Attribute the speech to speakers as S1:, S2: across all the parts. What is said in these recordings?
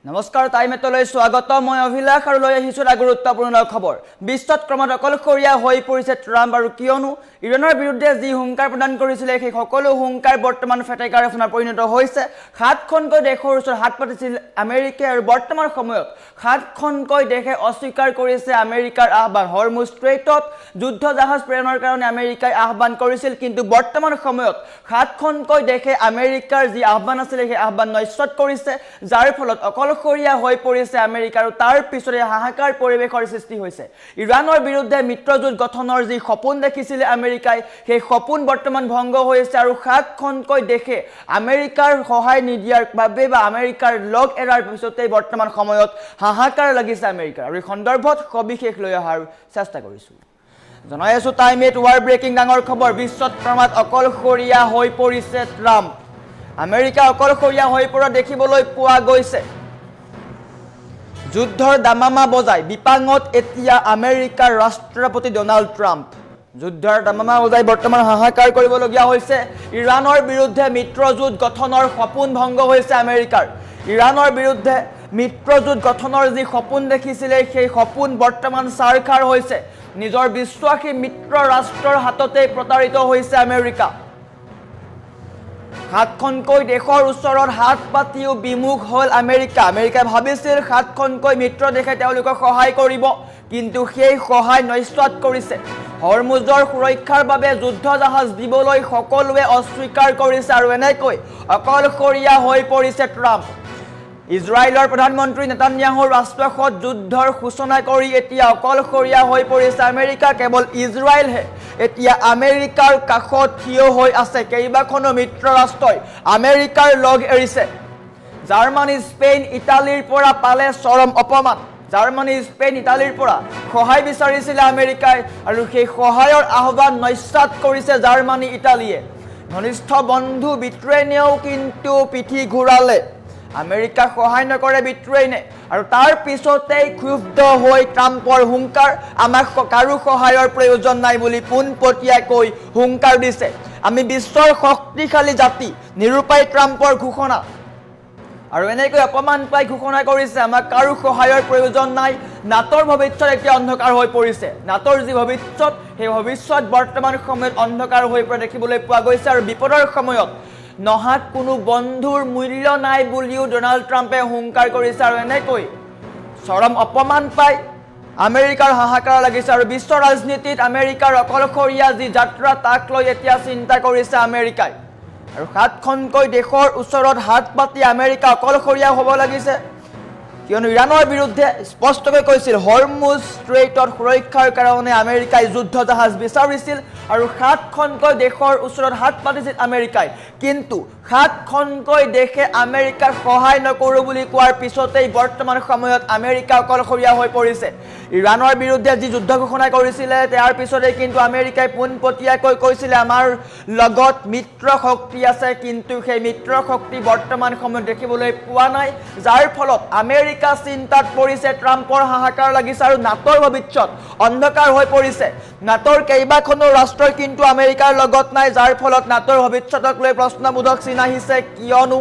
S1: নমস্কাৰ টাইমেটলৈ স্বাগত মই অভিলাষ আৰু লৈ আহিছো এটা গুৰুত্বপূৰ্ণ খবৰ বিশ্বত ক্ৰমাৎ অকলশৰীয়া হৈ পৰিছে ট্ৰাম্প আৰু কিয়নো ইৰাণৰ বিৰুদ্ধে যি হুংকাৰ প্ৰদান কৰিছিলে সেই সকলো হুংকাৰ বৰ্তমান ফেটেকাৰ ৰচনাত পৰিণত হৈছে সাতখনকৈ দেশৰ ওচৰত হাত পাতিছিল আমেৰিকাই আৰু বৰ্তমান সময়ত সাতখনকৈ দেশে অস্বীকাৰ কৰিছে আমেৰিকাৰ আহ্বান হৰমুজ ষ্ট্ৰেইটত যুদ্ধ জাহাজ প্ৰেৰণৰ কাৰণে আমেৰিকাই আহ্বান কৰিছিল কিন্তু বৰ্তমান সময়ত সাতখনকৈ দেশে আমেৰিকাৰ যি আহ্বান আছিল সেই আহ্বান নস্যাৎ কৰিছে যাৰ ফলত অকলশৰীয়া হৈ পৰিছে আমেৰিকা আৰু তাৰ পিছৰে হাহাকাৰ পৰিৱেশৰ সৃষ্টি হৈছে ইৰাণৰ বিৰুদ্ধে মিত্ৰজোঁট গঠনৰ যি সপোন দেখিছিলে আমেৰিকাই সেই সপোন বৰ্তমান ভংগ হৈছে আৰু সাতখনকৈ দেশে আমেৰিকাৰ সহায় নিদিয়াৰ বাবে বা আমেৰিকাৰ লগ এৰাৰ পিছতে বৰ্তমান সময়ত হাহাকাৰ লাগিছে আমেৰিকাৰ আৰু এই সন্দৰ্ভত সবিশেষ লৈ অহাৰ চেষ্টা কৰিছো জনাই আছো টাইম এট ৱাৰ ব্ৰেকিং ডাঙৰ খবৰ বিশ্বত ক্ৰমাৎ অকলশৰীয়া হৈ পৰিছে ট্ৰাম্প আমেৰিকা অকলশৰীয়া হৈ পৰা দেখিবলৈ পোৱা গৈছে যুদ্ধৰ দামামা বজাই বিপাঙত এতিয়া আমেৰিকাৰ ৰাষ্ট্ৰপতি ডোনাল্ড ট্ৰাম্প যুদ্ধৰ দামামা বজাই বৰ্তমান হাহাকাৰ কৰিবলগীয়া হৈছে ইৰাণৰ বিৰুদ্ধে মিত্ৰজোঁট গঠনৰ সপোন ভংগ হৈছে আমেৰিকাৰ ইৰাণৰ বিৰুদ্ধে মিত্ৰজোঁট গঠনৰ যি সপোন দেখিছিলে সেই সপোন বৰ্তমান সাৰখাৰ হৈছে নিজৰ বিশ্বাসী মিত্ৰ ৰাষ্ট্ৰৰ হাততে প্ৰতাৰিত হৈছে আমেৰিকা সাতখনকৈ দেশৰ ওচৰত হাত পাতিও বিমুখ হ'ল আমেৰিকাই ভাবিছিল সাতখনকৈ মিত্ৰ দেশে তেওঁলোকক সহায় কৰিব কিন্তু সেই সহায় নস্যাৎ কৰিছে হৰমুজৰ সুৰক্ষাৰ বাবে যুদ্ধ জাহাজ দিবলৈ সকলোৱে অস্বীকাৰ কৰিছে আৰু এনেকৈ অকলশৰীয়া হৈ পৰিছে ট্ৰাম্প ইজৰাইলৰ প্ৰধানমন্ত্ৰী নেতান্যাহুৰ ৰাষ্ট্ৰসত যুদ্ধৰ সূচনা কৰি এতিয়া অকলশৰীয়া হৈ পৰিছে আমেৰিকা কেৱল ইজৰাইলহে এতিয়া আমেৰিকাৰ কাষত থিয় হৈ আছে কেইবাখনো মিত্ৰ ৰাষ্ট্ৰই আমেৰিকাৰ লগ এৰিছে জাৰ্মানী স্পেইন ইটালীৰ পৰা পালে চৰম অপমান জাৰ্মানী স্পেইন ইটালীৰ পৰা সহায় বিচাৰিছিলে আমেৰিকাই আৰু সেই সহায়ৰ আহ্বান নস্যাৎ কৰিছে জাৰ্মানী ইটালীয়ে ঘনিষ্ঠ বন্ধু ব্ৰিটেইনেও কিন্তু পিঠি ঘূৰালে আমেৰিকা সহায় নকৰে ব্ৰিটেইনে আৰু তাৰ পিছতেই ক্ষুব্ধ হৈ ট্ৰাম্পৰ হুংকাৰ আমাক কাৰো সহায়ৰ প্ৰয়োজন নাই বুলি পোনপটীয়াকৈ হুংকাৰ দিছে আমি বিশ্বৰ শক্তিশালী জাতি নিৰূপায় ট্ৰাম্পৰ ঘোষণা আৰু এনেকৈ অপমান পাই ঘোষণা কৰিছে আমাক কাৰো সহায়ৰ প্ৰয়োজন নাই নাটোৰ ভৱিষ্যত এতিয়া অন্ধকাৰ হৈ পৰিছে নাটোৰ যি ভৱিষ্যত সেই ভৱিষ্যত বৰ্তমান সময়ত অন্ধকাৰ হৈ পৰা দেখিবলৈ পোৱা গৈছে আৰু বিপদৰ সময়ত নহাত কোনো বন্ধুৰ মূল্য নাই বুলিও ডোনাল্ড ট্ৰাম্পে হুংকাৰ কৰিছে আৰু এনেকৈ চৰম অপমান পাই আমেৰিকাৰ হাহাকাৰ লাগিছে আৰু বিশ্ব ৰাজনীতিত আমেৰিকাৰ অকলশৰীয়া যি যাত্ৰা তাক লৈ এতিয়া চিন্তা কৰিছে আমেৰিকাই আৰু সাতখনকৈ দেশৰ ওচৰত হাত পাতি আমেৰিকা অকলশৰীয়া হ'ব লাগিছে কিয়নো ইৰাণৰ বিৰুদ্ধে স্পষ্টকৈ কৈছিল হৰমুজ ষ্ট্ৰেইটত সুৰক্ষাৰ কাৰণে আমেৰিকাই যুদ্ধ জাহাজ বিচাৰিছিল আৰু সাতখনকৈ দেশৰ ওচৰত হাত পাতিছিল আমেৰিকাই কিন্তু সাতখনকৈ দেশে আমেৰিকাক সহায় নকৰোঁ বুলি কোৱাৰ পিছতেই বৰ্তমান সময়ত আমেৰিকা অকলশৰীয়া হৈ পৰিছে ইৰাণৰ বিৰুদ্ধে যি যুদ্ধ ঘোষণা কৰিছিলে তাৰ পিছতেই কিন্তু আমেৰিকাই পোনপটীয়াকৈ কৈছিলে আমাৰ লগত মিত্ৰ শক্তি আছে কিন্তু সেই মিত্ৰ শক্তি বৰ্তমান সময়ত দেখিবলৈ পোৱা নাই যাৰ ফলত আমেৰিকা চিন্তাত পৰিছে ট্ৰাম্পৰ হাহাকাৰ লাগিছে আৰু নাটোৰ ভৱিষ্যত অন্ধকাৰ হৈ পৰিছে নাটোৰ কেইবাখনো ৰাষ্ট্ৰই কিন্তু আমেৰিকাৰ লগত নাই যাৰ ফলত নাটোৰ ভৱিষ্যতক লৈ প্ৰশ্নবোধক চিন আহিছে কিয়নো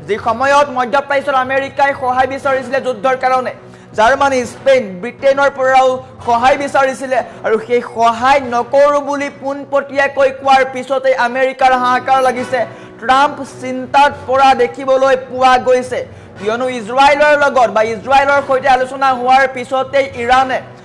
S1: যি সময়ত মধ্যপ্ৰাচ্যৰ আমেৰিকাই সহায় বিচাৰিছিলে যুদ্ধৰ কাৰণে জাৰ্মানী স্পেইন ব্ৰিটেইনৰ পৰাও সহায় বিচাৰিছিলে আৰু সেই সহায় নকৰোঁ বুলি পোনপটীয়াকৈ কোৱাৰ পিছতেই আমেৰিকাৰ হাহাকাৰ লাগিছে ট্ৰাম্প চিন্তাত পৰা দেখিবলৈ পোৱা গৈছে কিয়নো ইজৰাইলৰ লগত বা ইজৰাইলৰ সৈতে আলোচনা হোৱাৰ পিছতেই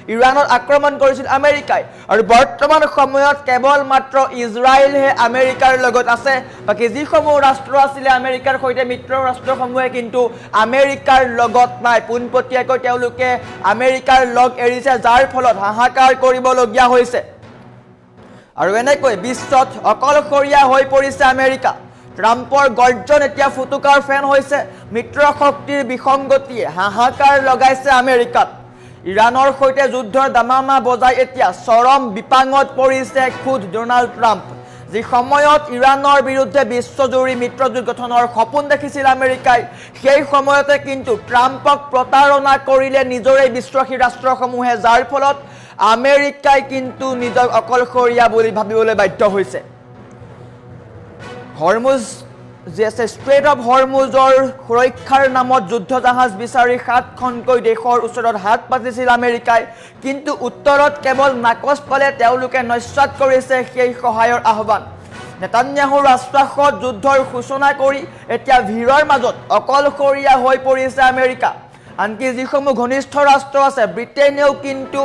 S1: ইৰাণত আক্ৰমণ কৰিছিল আমেৰিকাই আৰু বৰ্তমান সময়ত কেৱল মাত্ৰ ইজৰাইলহে আমেৰিকাৰ লগত আছে বাকী যিসমূহ ৰাষ্ট্ৰ আছিলে আমেৰিকাৰ সৈতে মিত্ৰ ৰাষ্ট্ৰসমূহে কিন্তু আমেৰিকাৰ লগত নাই পোনপটীয়াকৈ তেওঁলোকে আমেৰিকাৰ লগ এৰিছে যাৰ ফলত হাহাকাৰ কৰিবলগীয়া হৈছে আৰু এনেকৈ বিশ্বত অকলশৰীয়া হৈ পৰিছে আমেৰিকা ট্ৰাম্পৰ গৰ্জন এতিয়া ফুটুকাৰ ফেন হৈছে মিত্ৰ শক্তিৰ বিসংগতিয়ে হাহাকাৰ লগাইছে আমেৰিকাত ইৰাণৰ সৈতে যুদ্ধৰ দামামা বজাই এতিয়া চৰম বিপাঙত পৰিছে খুদ ডোনাল্ড ট্ৰাম্প যি সময়ত ইৰাণৰ বিৰুদ্ধে বিশ্বজুৰি মিত্ৰজোঁট গঠনৰ সপোন দেখিছিল আমেৰিকাই সেই সময়তে কিন্তু ট্ৰাম্পক প্ৰতাৰণা কৰিলে নিজৰে বিশ্বাসী ৰাষ্ট্ৰসমূহে যাৰ ফলত আমেৰিকাই কিন্তু নিজক অকলশৰীয়া বুলি ভাবিবলৈ বাধ্য হৈছে হৰমুজ ষ্ট্ৰেইট অফ হৰমুজৰ সুৰক্ষাৰ নামত যুদ্ধ জাহাজ বিচাৰি 7খনকৈ দেশৰ ওচৰত হাত পাতিছিল আমেৰিকাই কিন্তু উত্তৰত কেৱল নাকচ পালে তেওঁলোকে নস্যাৎ কৰিছে সেই সহায়ৰ আহ্বান নেতান্যাহুৰ ৰাষ্ট্ৰাসত যুদ্ধৰ সূচনা কৰি এতিয়া ভিৰৰ মাজত অকলশৰীয়া হৈ পৰিছে আমেৰিকা আনকি যিসমূহ ঘনিষ্ঠ ৰাষ্ট্ৰ আছে ব্ৰিটেইনেও কিন্তু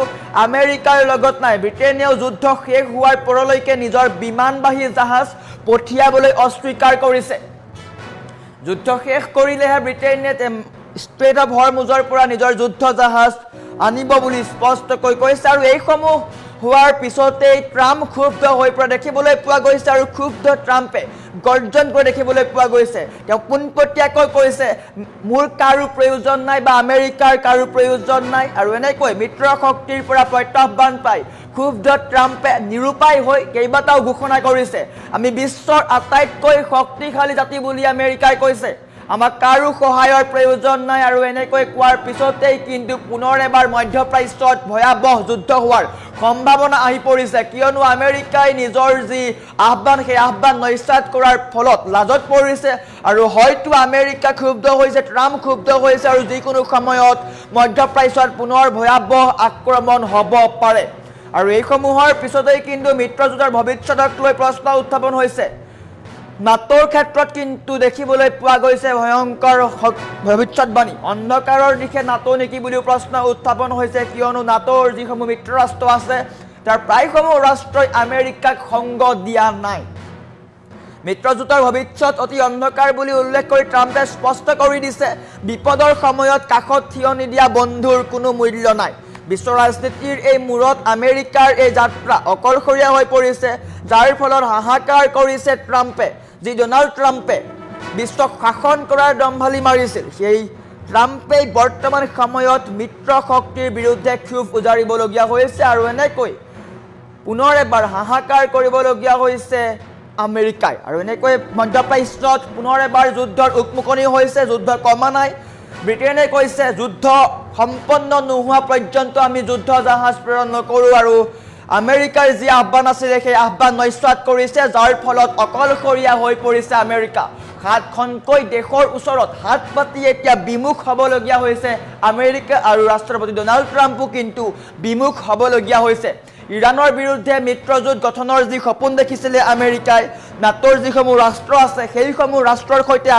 S1: আমেৰিকাৰ লগত নাই ব্ৰিটেইনেও যুদ্ধ শেষ হোৱাৰ পৰলৈকে নিজৰ বিমানবাহী জাহাজ পঠিয়াবলৈ অস্বীকাৰ কৰিছে যুদ্ধ শেষ কৰিলেহে ব্ৰিটেইনে ষ্ট্ৰেইট অফ হৰমুজৰ পৰা নিজৰ যুদ্ধ জাহাজ আনিব বুলি স্পষ্টকৈ কৈছে আৰু এইসমূহ হোৱাৰ পিছতেই ট্ৰাম্প ক্ষুব্ধ হৈ পৰা দেখিবলৈ পোৱা গৈছে আৰু ক্ষুব্ধ ট্ৰাম্পে গৰ্জন কৰি দেখিবলৈ পোৱা গৈছে তেওঁ পোনপটীয়াকৈ কৈছে মোৰ কাৰো প্ৰয়োজন নাই বা আমেৰিকাৰ কাৰো প্ৰয়োজন নাই আৰু এনেকৈ মিত্ৰ শক্তিৰ পৰা প্ৰত্যাহ্বান পাই ক্ষুব্ধ ট্ৰাম্পে নিৰুপায় হৈ কেইবাটাও ঘোষণা কৰিছে আমি বিশ্বৰ আটাইতকৈ শক্তিশালী জাতি বুলি আমেৰিকাই কৈছে আমাক কাৰো সহায়ৰ প্ৰয়োজন নাই আৰু এনেকৈ কোৱাৰ পিছতেই কিন্তু পুনৰ এবাৰ মধ্যপ্ৰাচ্যত ভয়াবহ যুদ্ধ হোৱাৰ সম্ভাৱনা আহি পৰিছে কিয়নো আমেৰিকাই নিজৰ যি আহ্বান সেই আহ্বান নস্যাৎ কৰাৰ ফলত লাজত পৰিছে আৰু হয়তো আমেৰিকা ক্ষুব্ধ হৈছে ট্ৰাম্প ক্ষুব্ধ হৈছে আৰু যিকোনো সময়ত মধ্যপ্ৰাচ্যত পুনৰ ভয়াবহ আক্ৰমণ হ'ব পাৰে আৰু এইসমূহৰ পিছতেই কিন্তু মিত্ৰজোঁটৰ ভৱিষ্যতক লৈ প্ৰশ্ন উত্থাপন হৈছে নাটোৰ ক্ষেত্ৰত কিন্তু দেখিবলৈ পোৱা গৈছে ভয়ংকৰ ভৱিষ্যতবাণী অন্ধকাৰৰ দিশে নাটো নেকি বুলিও প্ৰশ্ন উত্থাপন হৈছে কিয়নো নাটোৰ যিসমূহ মিত্ৰ ৰাষ্ট্ৰ আছে তাৰ প্ৰায়সমূহ ৰাষ্ট্ৰই আমেৰিকাক সংগ দিয়া নাই মিত্ৰজোঁটৰ ভৱিষ্যত অতি অন্ধকাৰ বুলি উল্লেখ কৰি ট্ৰাম্পে স্পষ্ট কৰি দিছে বিপদৰ সময়ত কাষত থিয় নিদিয়া বন্ধুৰ কোনো মূল্য নাই বিশ্ব ৰাজনীতিৰ এই মূৰত আমেৰিকাৰ এই যাত্ৰা অকলশৰীয়া হৈ পৰিছে যাৰ ফলত হাহাকাৰ কৰিছে ট্ৰাম্পে যি ডোনাল্ড ট্ৰাম্পে বিশ্বক শাসন কৰাৰ দম্ভালি মাৰিছিল সেই ট্ৰাম্পেই বৰ্তমান সময়ত মিত্ৰ শক্তিৰ বিৰুদ্ধে ক্ষোভ উজাৰিবলগীয়া হৈছে আৰু এনেকৈ পুনৰ এবাৰ হাহাকাৰ কৰিবলগীয়া হৈছে আমেৰিকাই আৰু এনেকৈ মধ্যপ্ৰাচ্যত পুনৰ এবাৰ যুদ্ধৰ উকমুকনি হৈছে যুদ্ধ কমা নাই ব্ৰিটেইনে কৈছে যুদ্ধ সম্পন্ন নোহোৱা পৰ্যন্ত আমি যুদ্ধ জাহাজ প্ৰেৰণ নকৰোঁ আৰু আমেৰিকাৰ যি আহ্বান আছিলে সেই আহ্বান নস্যাৎ কৰিছে যাৰ ফলত অকলশৰীয়া হৈ পৰিছে আমেৰিকা 7খনকৈ দেশৰ ওচৰত হাত পাতি এতিয়া বিমুখ হ'বলগীয়া হৈছে আমেৰিকা আৰু ৰাষ্ট্ৰপতি ডোনাল্ড ট্ৰাম্পো কিন্তু বিমুখ হ'বলগীয়া হৈছে ইৰাণৰ বিৰুদ্ধে মিত্ৰজোঁট গঠনৰ যি সপোন দেখিছিলে আমেৰিকাই নাটোৰ যিসমূহ ৰাষ্ট্ৰ আছে সেইসমূহ ৰাষ্ট্ৰৰ সৈতে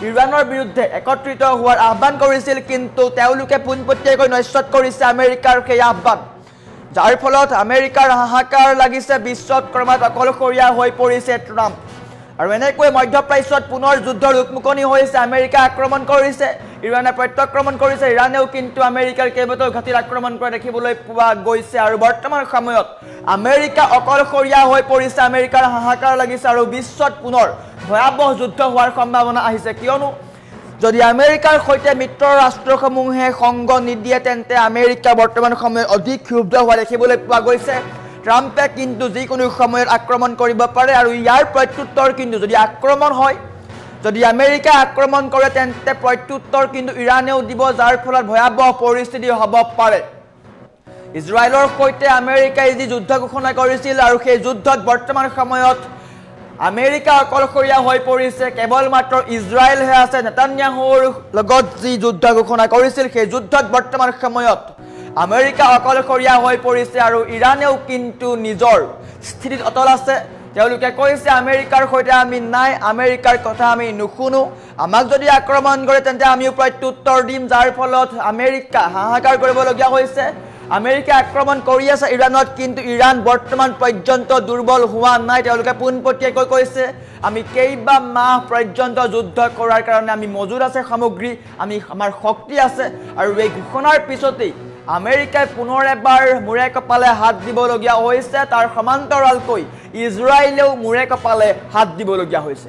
S1: ইৰাণৰ বিৰুদ্ধে একত্ৰিত হোৱাৰ আহ্বান কৰিছিল কিন্তু তেওঁলোকে পোনপটীয়াকৈ নস্যাৎ কৰিছে আমেৰিকাৰ সেই আহ্বান যাৰ ফলত আমেৰিকাৰ হাহাকাৰ লাগিছে বিশ্বত ক্ৰমাৎ অকলশৰীয়া হৈ পৰিছে ট্ৰাম্প আৰু এনেকৈ মধ্যপ্ৰাচ্যত পুনৰ যুদ্ধৰ উকমুকনি হৈছে আমেৰিকা আক্ৰমণ কৰিছে ইৰাণে প্ৰত্যাক্ৰমণ কৰিছে ইৰাণেও কিন্তু আমেৰিকাৰ কেইবাটাও ঘাটিত আক্ৰমণ কৰা দেখিবলৈ পোৱা গৈছে আৰু বৰ্তমান সময়ত আমেৰিকা অকলশৰীয়া হৈ পৰিছে আমেৰিকাৰ হাহাকাৰ লাগিছে আৰু বিশ্বত পুনৰ ভয়াবহ যুদ্ধ হোৱাৰ সম্ভাৱনা আহিছে কিয়নো যদি আমেৰিকাৰ সৈতে মিত্ৰ ৰাষ্ট্ৰসমূহে সংগ নিদিয়ে তেন্তে আমেৰিকা বৰ্তমান সময়ত অধিক ক্ষুব্ধ হোৱা দেখিবলৈ পোৱা গৈছে ট্ৰাম্পে কিন্তু যিকোনো সময়ত আক্ৰমণ কৰিব পাৰে আৰু ইয়াৰ প্ৰত্যুত্তৰ কিন্তু যদি আক্ৰমণ হয় যদি আমেৰিকা আক্ৰমণ কৰে তেন্তে প্ৰত্যুত্তৰ কিন্তু ইৰাণেও দিব যাৰ ফলত ভয়াবহ পৰিস্থিতি হ'ব পাৰে ইজৰাইলৰ সৈতে আমেৰিকাই যি যুদ্ধ ঘোষণা কৰিছিল আৰু সেই যুদ্ধত বৰ্তমান সময়ত আমেৰিকা অকলশৰীয়া হৈ পৰিছে কেৱল মাত্ৰ ইজৰাইলহে আছে নেতান্যাহুৰ লগত যি যুদ্ধ ঘোষণা কৰিছিল সেই যুদ্ধত বৰ্তমান সময়ত আমেৰিকা অকলশৰীয়া হৈ পৰিছে আৰু ইৰাণেও কিন্তু নিজৰ স্থিতিত অটল আছে তেওঁলোকে কৈছে আমেৰিকাৰ সৈতে আমি নাই আমেৰিকাৰ কথা আমি নুশুনো আমাক যদি আক্ৰমণ কৰে তেন্তে আমিও প্ৰত্যুত্তৰ দিম যাৰ ফলত আমেৰিকা হাহাকাৰ কৰিবলগীয়া হৈছে আমেৰিকা আক্ৰমণ কৰি আছে ইৰাণত কিন্তু ইৰাণ বৰ্তমান পৰ্যন্ত দুৰ্বল হোৱা নাই তেওঁলোকে পোনপটীয়াকৈ কৈছে আমি কেইবা মাহ পৰ্যন্ত যুদ্ধ কৰাৰ কাৰণে আমি মজুত আছে সামগ্ৰী আমাৰ শক্তি আছে আৰু এই ঘোষণাৰ পিছতেই আমেৰিকাই পুনৰ এবাৰ মূৰে কপালে হাত দিবলগীয়া হৈছে তাৰ সমান্তৰালকৈ ইজৰাইলেও মূৰে কপালে হাত দিবলগীয়া হৈছে